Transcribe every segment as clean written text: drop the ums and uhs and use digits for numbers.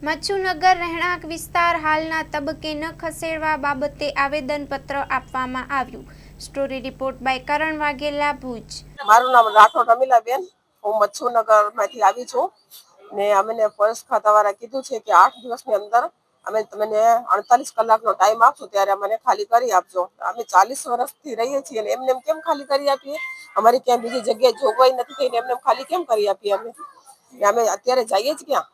મચ્છુનગર રહેણાંક વિસ્તાર હાલના તબક્કે ન ખસેડવા બાબતે આવેદનપત્ર આપવામાં આવ્યું. સ્ટોરી રિપોર્ટ બાય કરણ વાઘેલા, ભુજ. મારું નામ રાઠોડ રમીલાબેન, હું મચ્છુનગરમાંથી આવી છું ને અમને ફોરેસ્ટ ખાતાવાળા કીધું છે કે 8 દિવસની અંદર અમે તમને 48 કલાકનો ટાઈમ આપશું, ત્યારે અમને ખાલી કરી આપજો. અમે 40 વર્ષથી રહીએ છીએ અને એમને કેમ ખાલી કરી આપીએ? અમારી ક્યાં બીજી જગ્યાએ જોગવાઈ નથી થઈને એમને ખાલી કેમ કરી આપીએ? અમે અત્યારે જઈએ જ ક્યાં?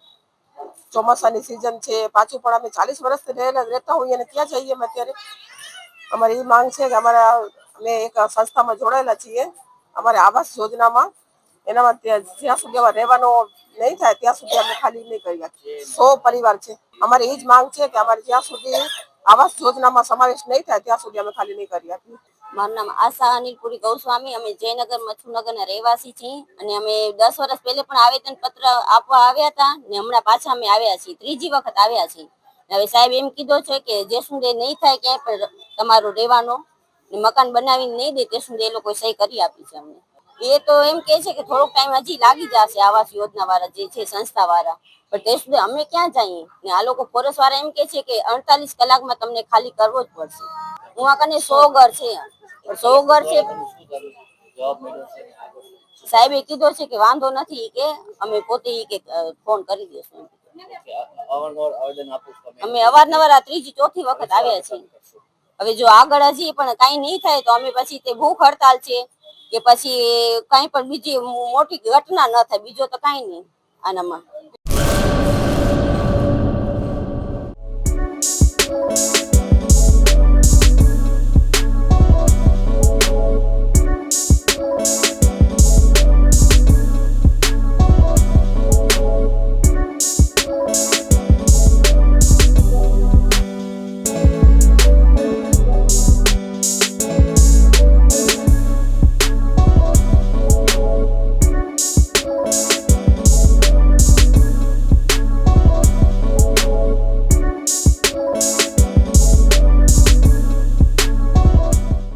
ચોમાસાની સિઝન છે, પાછું પણ અમે 40 વર્ષથી રહેતા હોઈએ અને ક્યાં જઈએ અમે અત્યારે? અમારી એ માંગ છે કે અમે એક સંસ્થામાં જોડાયેલા છીએ, અમારે આવાસ યોજનામાં, એનામાં જ્યાં સુધી અમારે રહેવાનું નહીં થાય ત્યાં સુધી અમે ખાલી નહીં કરી આપીએ. 100 પરિવાર છે. અમારી એ જ માંગ છે કે અમારે જ્યાં સુધી આવાસ યોજનામાં સમાવેશ નહીં થાય ત્યાં સુધી અમે ખાલી નહીં કરી આપીએ. મારું નામ આશા અનિલપુરી ગૌસ્વામી, અમે જયનગર મચ્છુનગરના રહેવાસી છીએ અને અમે 10 વર્ષ પહેલે પણ આવેદન પત્ર આપવા આવ્યા હતા ને હમણાં પાછા અમે આવ્યા છીએ, ત્રીજી વખત આવ્યા છીએ. હવે સાહેબ એમ કીધો છે કે જે સુધી નહીં થાય ક્યાંય પણ તમારું રહેવાનો મકાન બનાવીને નહીં દે તે સુધી એ લોકો સહી કરી આપી છે અમને. એ તો એમ કે છે કે થોડોક ટાઈમ હજી લાગી જશે આવાસ યોજના વાળા જે છે સંસ્થા વાળા, પણ તે સુધી અમે ક્યાં જઈએ? ને આ લોકો ફોરેસ્ટ વાળા એમ કે છે કે 48 કલાકમાં તમને ખાલી કરવો જ પડશે. હું આ કને 100 ઘર છે, 100 ઘર છે. સાહેબે કીધો છે કે વાંધો નથી, કે અમે પોતે કે ફોન કરી દેશું. અમે અવારનવાર આ ત્રીજી ચોથી વખત આવ્યા છીએ. હવે જો આગળ હજી પણ કઈ નહીં થાય તો અમે પછી તે ભૂખ હડતાલ છે કે પછી કઈ પણ બીજી મોટી ઘટના ન થાય, બીજો તો કઈ નહીં આનામાં.